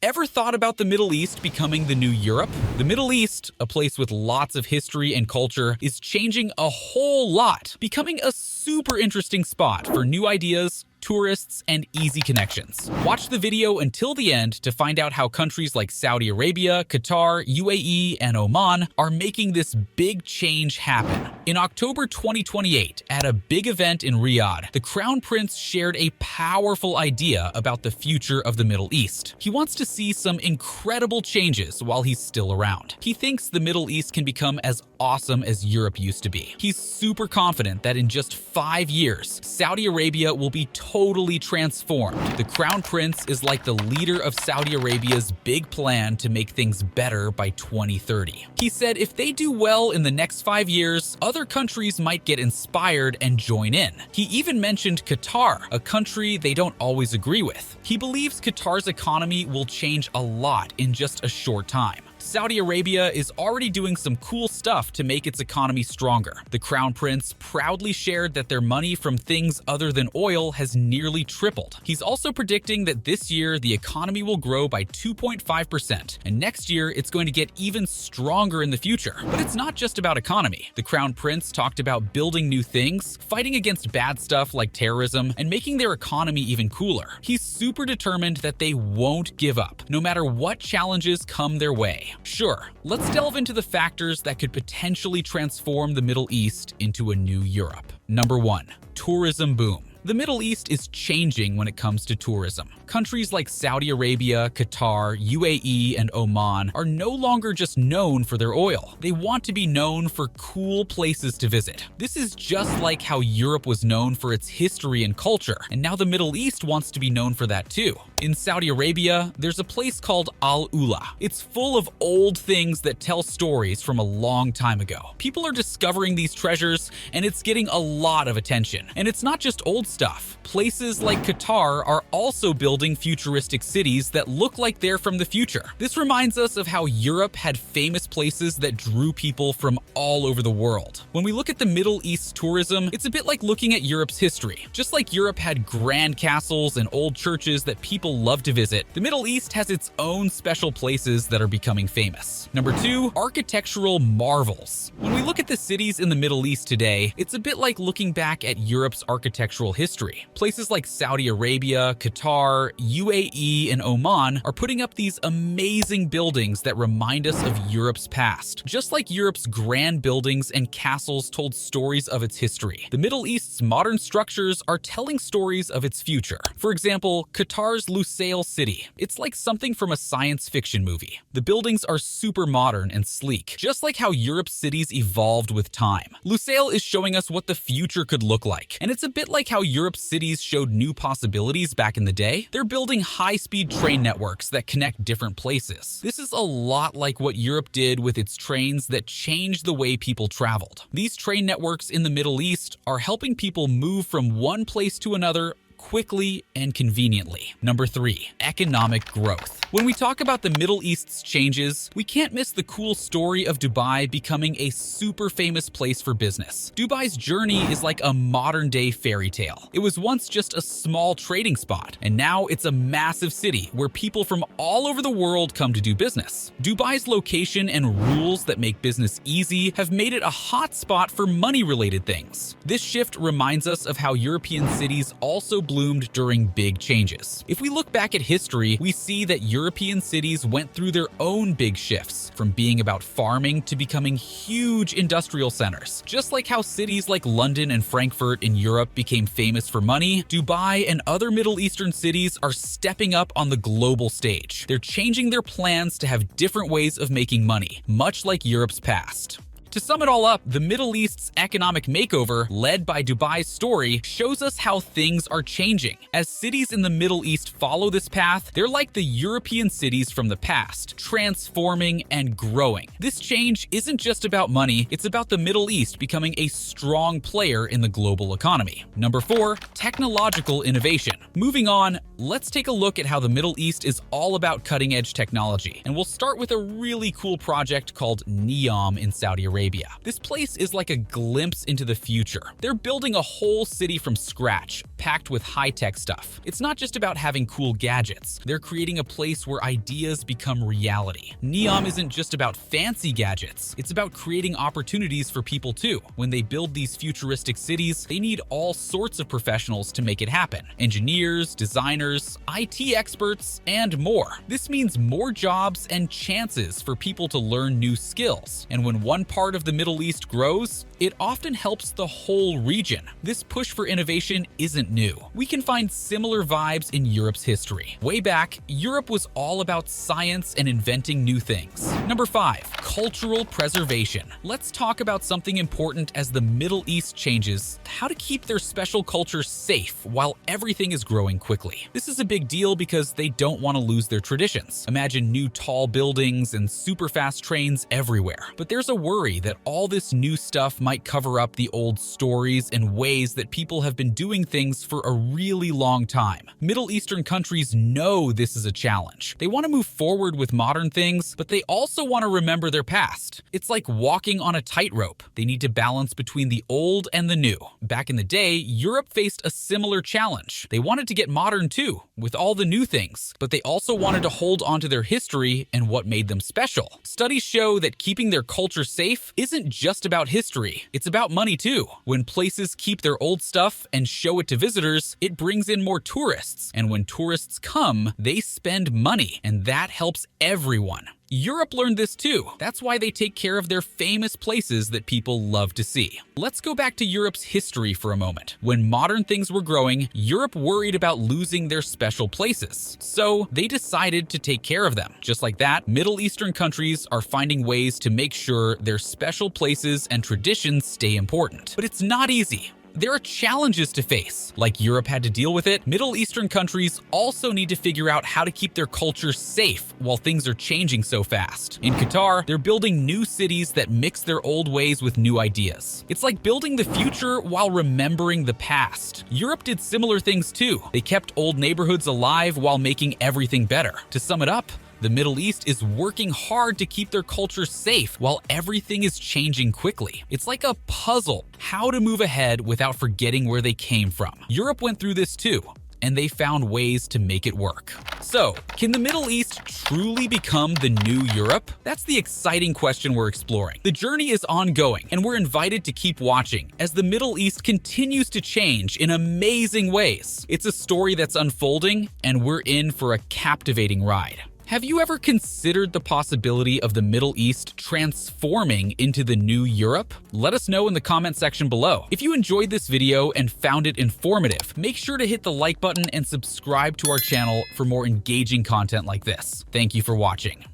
Ever thought about the Middle East becoming the new Europe? The Middle East, a place with lots of history and culture, is changing a whole lot, becoming a super interesting spot for new ideas, tourists, and easy connections. Watch the video until the end to find out how countries like Saudi Arabia, Qatar, UAE, and Oman are making this big change happen. In October 2028, at a big event in Riyadh, the Crown Prince shared a powerful idea about the future of the Middle East. He wants to see some incredible changes while he's still around. He thinks the Middle East can become as awesome as Europe used to be. He's super confident that in just 5 years, Saudi Arabia will be totally transformed. The Crown Prince is like the leader of Saudi Arabia's big plan to make things better by 2030. He said if they do well in the next 5 years, other countries might get inspired and join in. He even mentioned Qatar, a country they don't always agree with. He believes Qatar's economy will change a lot in just a short time. Saudi Arabia is already doing some cool stuff to make its economy stronger. The Crown Prince proudly shared that their money from things other than oil has nearly tripled. He's also predicting that this year the economy will grow by 2.5%, and next year it's going to get even stronger in the future. But it's not just about economy. The Crown Prince talked about building new things, fighting against bad stuff like terrorism, and making their economy even cooler. He's super determined that they won't give up, no matter what challenges come their way. Sure, let's delve into the factors that could potentially transform the Middle East into a new Europe. Number 1. Tourism boom. The Middle East is changing when it comes to tourism. Countries like Saudi Arabia, Qatar, UAE, and Oman are no longer just known for their oil. They want to be known for cool places to visit. This is just like how Europe was known for its history and culture, and now the Middle East wants to be known for that too. In Saudi Arabia, there's a place called Al Ula. It's full of old things that tell stories from a long time ago. People are discovering these treasures, and it's getting a lot of attention. And it's not just old stuff. Places like Qatar are also building futuristic cities that look like they're from the future. This reminds us of how Europe had famous places that drew people from all over the world. When we look at the Middle East tourism, it's a bit like looking at Europe's history. Just like Europe had grand castles and old churches that people love to visit, the Middle East has its own special places that are becoming famous. Number 2, architectural marvels. When we look at the cities in the Middle East today, it's a bit like looking back at Europe's architectural history. Places like Saudi Arabia, Qatar, UAE, and Oman are putting up these amazing buildings that remind us of Europe's past. Just like Europe's grand buildings and castles told stories of its history, the Middle East's modern structures are telling stories of its future. For example, Qatar's Lusail City. It's like something from a science fiction movie. The buildings are super modern and sleek, just like how Europe's cities evolved with time. Lusail is showing us what the future could look like, and it's a bit like how Europe's cities showed new possibilities back in the day. They're building high-speed train networks that connect different places. This is a lot like what Europe did with its trains that changed the way people traveled. These train networks in the Middle East are helping people move from one place to another quickly and conveniently. Number 3, economic growth. When we talk about the Middle East's changes, we can't miss the cool story of Dubai becoming a super famous place for business. Dubai's journey is like a modern-day fairy tale. It was once just a small trading spot, and now it's a massive city where people from all over the world come to do business. Dubai's location and rules that make business easy have made it a hotspot for money-related things. This shift reminds us of how European cities also bloomed during big changes. If we look back at history, we see that European cities went through their own big shifts, from being about farming to becoming huge industrial centers. Just like how cities like London and Frankfurt in Europe became famous for money, Dubai and other Middle Eastern cities are stepping up on the global stage. They're changing their plans to have different ways of making money, much like Europe's past. To sum it all up, the Middle East's economic makeover, led by Dubai's story, shows us how things are changing. As cities in the Middle East follow this path, they're like the European cities from the past, transforming and growing. This change isn't just about money, it's about the Middle East becoming a strong player in the global economy. Number 4, technological innovation. Moving on, let's take a look at how the Middle East is all about cutting-edge technology. And we'll start with a really cool project called NEOM in Saudi Arabia. Arabia. This place is like a glimpse into the future. They're building a whole city from scratch, packed with high-tech stuff. It's not just about having cool gadgets. They're creating a place where ideas become reality. Neom isn't just about fancy gadgets. It's about creating opportunities for people too. When they build these futuristic cities, they need all sorts of professionals to make it happen. Engineers, designers, IT experts, and more. This means more jobs and chances for people to learn new skills. And when one part of the Middle East grows, it often helps the whole region. This push for innovation isn't new. We can find similar vibes in Europe's history. Way back, Europe was all about science and inventing new things. Number 5, cultural preservation. Let's talk about something important as the Middle East changes: how to keep their special culture safe while everything is growing quickly. This is a big deal because they don't want to lose their traditions. Imagine new tall buildings and super fast trains everywhere. But there's a worry that all this new stuff might cover up the old stories and ways that people have been doing things for a really long time. Middle Eastern countries know this is a challenge. They want to move forward with modern things, but they also want to remember their past. It's like walking on a tightrope. They need to balance between the old and the new. Back in the day, Europe faced a similar challenge. They wanted to get modern too, with all the new things, but they also wanted to hold onto their history and what made them special. Studies show that keeping their culture safe isn't just about history. It's about money too. When places keep their old stuff and show it to visitors, it brings in more tourists. And when tourists come, they spend money, and that helps everyone. Europe learned this too. That's why they take care of their famous places that people love to see. Let's go back to Europe's history for a moment. When modern things were growing, Europe worried about losing their special places. So they decided to take care of them. Just like that, Middle Eastern countries are finding ways to make sure their special places and traditions stay important. But it's not easy. There are challenges to face. Like Europe had to deal with it, Middle Eastern countries also need to figure out how to keep their culture safe while things are changing so fast. In Qatar, they're building new cities that mix their old ways with new ideas. It's like building the future while remembering the past. Europe did similar things too. They kept old neighborhoods alive while making everything better. To sum it up, the Middle East is working hard to keep their culture safe while everything is changing quickly. It's like a puzzle, how to move ahead without forgetting where they came from. Europe went through this too, and they found ways to make it work. So, can the Middle East truly become the new Europe? That's the exciting question we're exploring. The journey is ongoing, and we're invited to keep watching as the Middle East continues to change in amazing ways. It's a story that's unfolding, and we're in for a captivating ride. Have you ever considered the possibility of the Middle East transforming into the new Europe? Let us know in the comment section below. If you enjoyed this video and found it informative, make sure to hit the like button and subscribe to our channel for more engaging content like this. Thank you for watching.